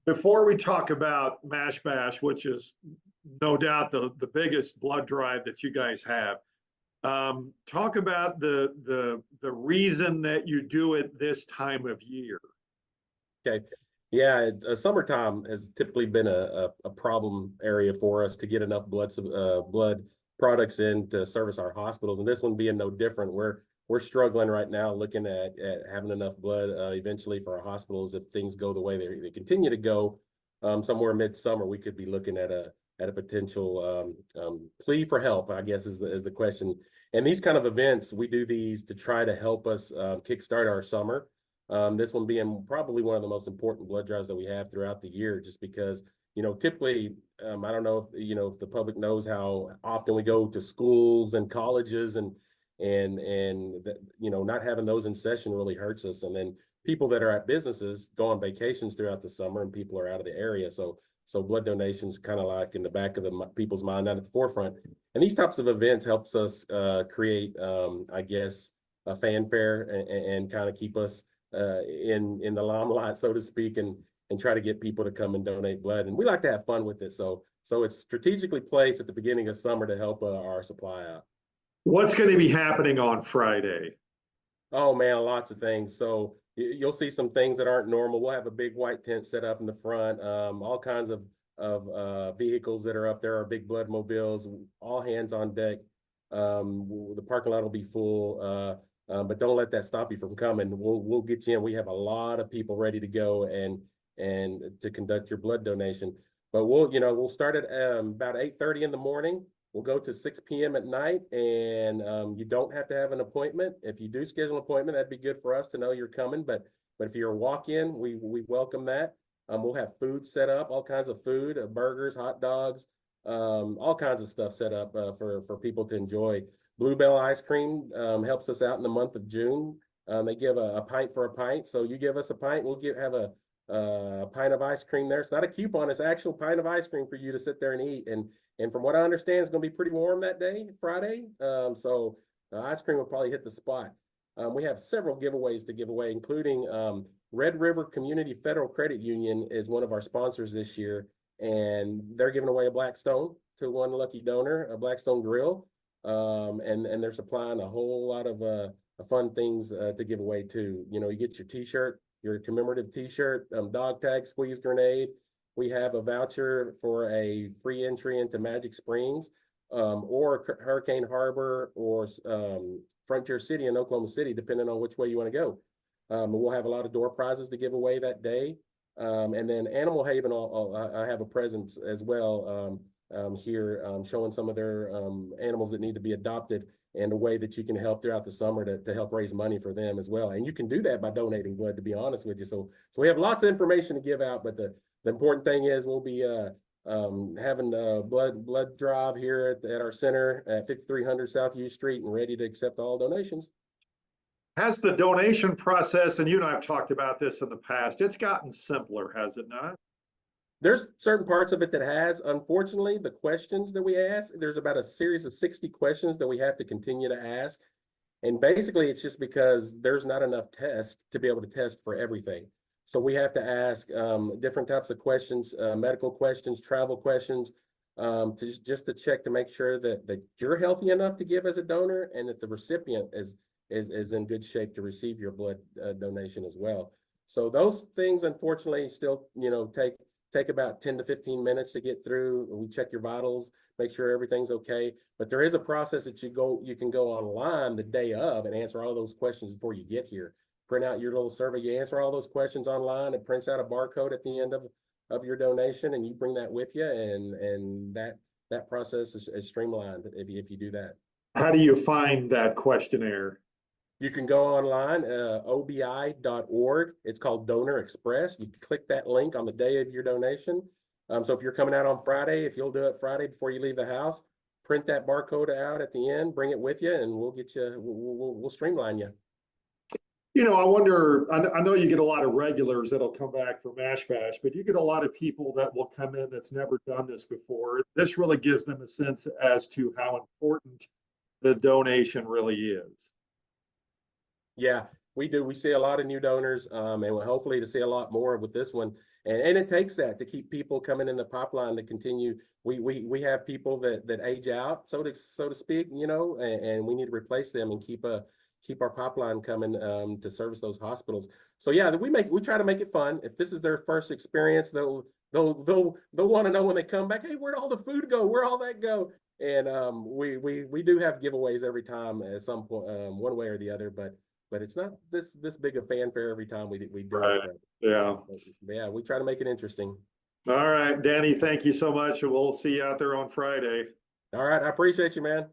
Before we talk about Mash Bash, which is no doubt the biggest blood drive that you guys have, talk about the reason that you do it this time of year. Okay. Yeah, summertime has typically been a problem area for us to get enough blood products in to service our hospitals, and this one being no different. We're struggling right now, looking at having enough blood eventually for our hospitals. If things go the way they continue to go, somewhere midsummer we could be looking at a potential plea for help, I guess is the question. And these kind of events, we do these to try to help us kickstart our summer. This one being probably one of the most important blood drives that we have throughout the year, just because, typically, I don't know if the public knows how often we go to schools and colleges and not having those in session really hurts us. And then people that are at businesses go on vacations throughout the summer and people are out of the area. So blood donations kind of like in the back of people's mind, not at the forefront. And these types of events helps us create, I guess, a fanfare and kind of keep us in the limelight, so to speak, and try to get people to come and donate blood. And we like to have fun with it. So it's strategically placed at the beginning of summer to help our supply out. What's going to be happening on Friday? Oh man, lots of things. So you'll see some things that aren't normal. We'll have a big white tent set up in the front, all kinds of vehicles that are up there, our big blood mobiles, all hands on deck. The parking lot will be full. But don't let that stop you from coming. We'll get you in. We have a lot of people ready to go and to conduct your blood donation. But we'll start at about 8:30 in the morning. We'll go to 6 p.m. at night, and you don't have to have an appointment. If you do schedule an appointment, that'd be good for us to know you're coming. But if you're a walk-in, we welcome that. We'll have food set up, all kinds of food, burgers, hot dogs, all kinds of stuff set up for people to enjoy. Bluebell ice cream helps us out in the month of June. They give a pint for a pint. So you give us a pint, we'll have a pint of ice cream there. It's not a coupon, it's an actual pint of ice cream for you to sit there and eat. And from what I understand, it's going to be pretty warm that day, Friday. So ice cream will probably hit the spot. We have several giveaways to give away, including Red River Community Federal Credit Union is one of our sponsors this year. And they're giving away a Blackstone to one lucky donor, a Blackstone grill. And they're supplying a whole lot of fun things to give away too. You get your t-shirt, your commemorative t-shirt, dog tag, squeeze grenade. We have a voucher for a free entry into Magic Springs, or Hurricane Harbor, or Frontier City in Oklahoma City, depending on which way you want to go. We'll have a lot of door prizes to give away that day. And then Animal Haven, I have a presence as well here, showing some of their animals that need to be adopted, and a way that you can help throughout the summer to help raise money for them as well. And you can do that by donating blood, to be honest with you. So we have lots of information to give out, but the important thing is we'll be having a blood drive here at our center at 5300 South U Street, and ready to accept all donations. Has the donation process, and you and I have talked about this in the past, it's gotten simpler, has it not? There's certain parts of it that has. Unfortunately, the questions that we ask, there's about a series of 60 questions that we have to continue to ask. And basically, it's just because there's not enough tests to be able to test for everything. So we have to ask different types of questions, medical questions, travel questions, just to check to make sure that you're healthy enough to give as a donor, and that the recipient is in good shape to receive your blood donation as well. So those things, unfortunately, still take about 10 to 15 minutes to get through. We check your vitals, make sure everything's okay. But there is a process that you can go online the day of and answer all those questions before you get here. Print out your little survey, you answer all those questions online, it prints out a barcode at the end of your donation, and you bring that with you, and that process is streamlined if you do that. How do you find that questionnaire? You can go online, obi.org. It's called Donor Express. You can click that link on the day of your donation. So if you're coming out on Friday, if you'll do it Friday before you leave the house, print that barcode out at the end, bring it with you, and we'll get you. We'll streamline you. I wonder, I know you get a lot of regulars that'll come back for Mash Bash, but you get a lot of people that will come in that's never done this before. This really gives them a sense as to how important the donation really is. Yeah, we do. We see a lot of new donors, and we're hopefully to see a lot more with this one. And it takes that to keep people coming in the pipeline to continue. We have people that age out, so to speak, you know, and we need to replace them and keep our pipeline coming to service those hospitals. So yeah, we try to make it fun. If this is their first experience, they'll want to know when they come back, hey, where'd all the food go? Where'd all that go? And we do have giveaways every time at some point, one way or the other, but it's not this big a fanfare every time we do Right. it. Yeah. But yeah, we try to make it interesting. All right, Danny, thank you so much. And we'll see you out there on Friday. All right, I appreciate you, man.